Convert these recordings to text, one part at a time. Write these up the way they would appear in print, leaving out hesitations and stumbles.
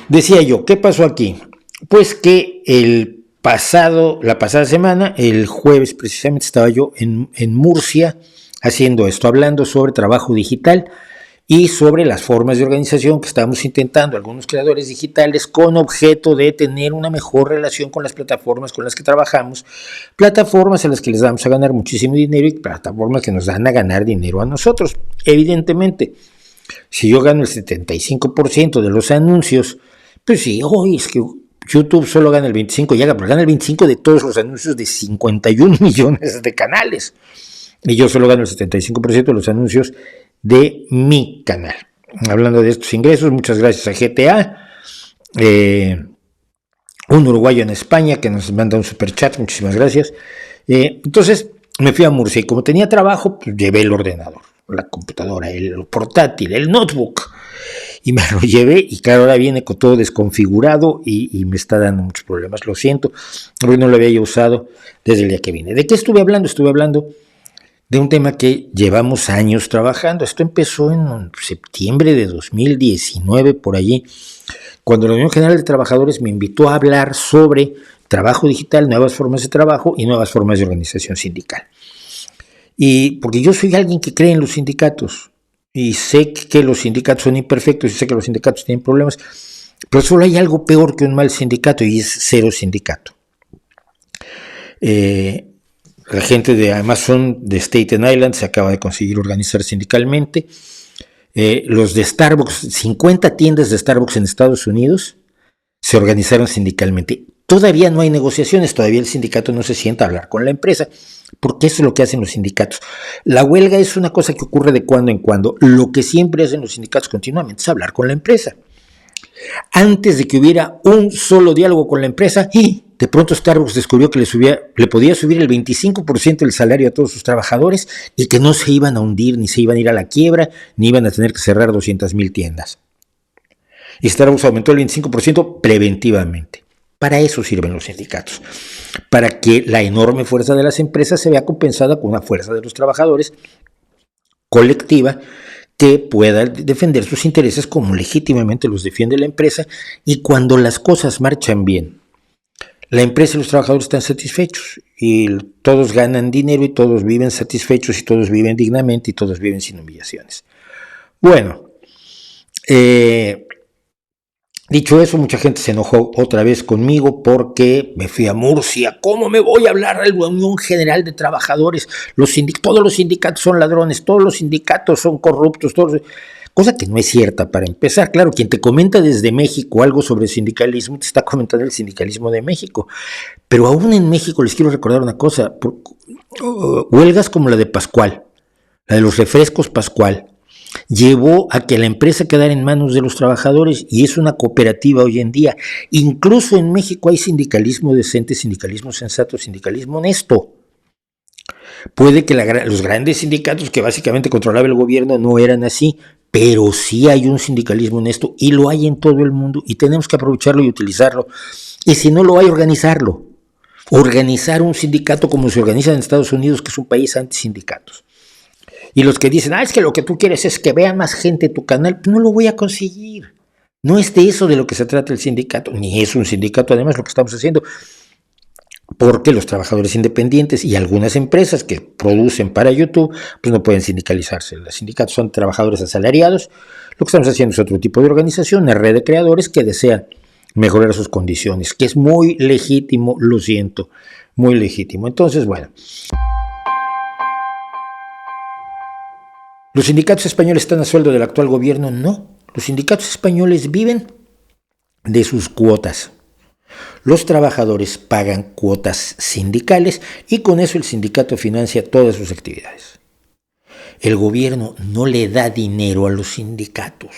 Decía yo, ¿qué pasó aquí? Pues que la pasada semana, el jueves precisamente, estaba yo en Murcia haciendo esto, hablando sobre trabajo digital y sobre las formas de organización que estamos intentando algunos creadores digitales con objeto de tener una mejor relación con las plataformas con las que trabajamos, plataformas a las que les damos a ganar muchísimo dinero y plataformas que nos dan a ganar dinero a nosotros. Evidentemente, si yo gano el 75% de los anuncios, pues sí, es que YouTube solo gana el 25%, pero gana el 25% de todos los anuncios de 51 millones de canales. Y yo solo gano el 75% de los anuncios de mi canal. Hablando de estos ingresos, muchas gracias a GTA, un uruguayo en España que nos manda un superchat, muchísimas gracias. Entonces me fui a Murcia y como tenía trabajo, pues llevé el ordenador, la computadora, el portátil, el notebook, y me lo llevé y claro, ahora viene con todo desconfigurado y me está dando muchos problemas, lo siento, porque no lo había yo usado desde el día que vine. ¿De qué estuve hablando? Estuve hablando de un tema que llevamos años trabajando. Esto empezó en septiembre de 2019, por allí, cuando la Unión General de Trabajadores me invitó a hablar sobre trabajo digital, nuevas formas de trabajo y nuevas formas de organización sindical. Y porque yo soy alguien que cree en los sindicatos y sé que los sindicatos son imperfectos y sé que los sindicatos tienen problemas, pero solo hay algo peor que un mal sindicato y es cero sindicato. La gente de Amazon, de Staten Island, se acaba de conseguir organizar sindicalmente. Los de Starbucks, 50 tiendas de Starbucks en Estados Unidos se organizaron sindicalmente. Todavía no hay negociaciones, todavía el sindicato no se sienta a hablar con la empresa, porque eso es lo que hacen los sindicatos. La huelga es una cosa que ocurre de cuando en cuando. Lo que siempre hacen los sindicatos continuamente es hablar con la empresa. Antes de que hubiera un solo diálogo con la empresa, de pronto Starbucks descubrió que le podía subir el 25% del salario a todos sus trabajadores y que no se iban a hundir, ni se iban a ir a la quiebra, ni iban a tener que cerrar 200,000 tiendas. Y Starbucks aumentó el 25% preventivamente. Para eso sirven los sindicatos, para que la enorme fuerza de las empresas se vea compensada con una fuerza de los trabajadores colectiva que pueda defender sus intereses como legítimamente los defiende la empresa, y cuando las cosas marchan bien, la empresa y los trabajadores están satisfechos y todos ganan dinero y todos viven satisfechos y todos viven dignamente y todos viven sin humillaciones. Bueno, dicho eso, mucha gente se enojó otra vez conmigo porque me fui a Murcia. ¿Cómo me voy a hablar a la Unión General de Trabajadores? Todos los sindicatos son ladrones, todos los sindicatos son corruptos, cosa que no es cierta para empezar. Claro, quien te comenta desde México algo sobre sindicalismo, te está comentando el sindicalismo de México. Pero aún en México les quiero recordar una cosa, huelgas como la de Pascual, la de los refrescos Pascual, llevó a que la empresa quedara en manos de los trabajadores y es una cooperativa hoy en día. Incluso en México hay sindicalismo decente, sindicalismo sensato, sindicalismo honesto. Puede que los grandes sindicatos que básicamente controlaba el gobierno no eran así, pero sí hay un sindicalismo honesto y lo hay en todo el mundo y tenemos que aprovecharlo y utilizarlo. Y si no lo hay, organizarlo. Organizar un sindicato como se organiza en Estados Unidos, que es un país anti-sindicatos. Y los que dicen, es que lo que tú quieres es que vea más gente tu canal, no lo voy a conseguir. No es de eso de lo que se trata el sindicato, ni es un sindicato además lo que estamos haciendo, porque los trabajadores independientes y algunas empresas que producen para YouTube, pues no pueden sindicalizarse. Los sindicatos son trabajadores asalariados. Lo que estamos haciendo es otro tipo de organización, una red de creadores que desea mejorar sus condiciones, que es muy legítimo, lo siento, muy legítimo. Entonces, bueno. ¿Los sindicatos españoles están a sueldo del actual gobierno? No. Los sindicatos españoles viven de sus cuotas. Los trabajadores pagan cuotas sindicales y con eso el sindicato financia todas sus actividades. El gobierno no le da dinero a los sindicatos.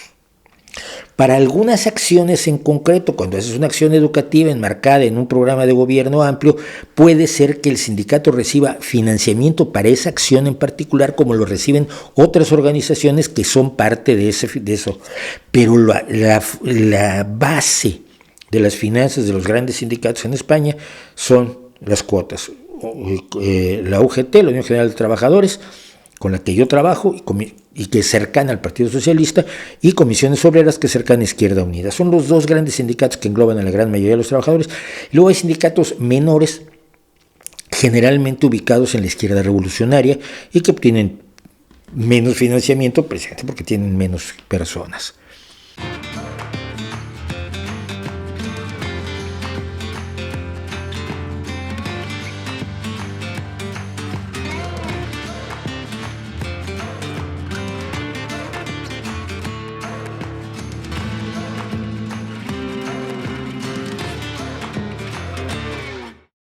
Para algunas acciones en concreto, cuando haces una acción educativa enmarcada en un programa de gobierno amplio, puede ser que el sindicato reciba financiamiento para esa acción en particular, como lo reciben otras organizaciones que son parte de eso. Pero la base de las finanzas de los grandes sindicatos en España son las cuotas. La UGT, la Unión General de Trabajadores, con la que yo trabajo y que es cercana al Partido Socialista, y Comisiones Obreras, que es cercana a Izquierda Unida. Son los dos grandes sindicatos que engloban a la gran mayoría de los trabajadores. Luego hay sindicatos menores, generalmente ubicados en la izquierda revolucionaria y que obtienen menos financiamiento precisamente porque tienen menos personas.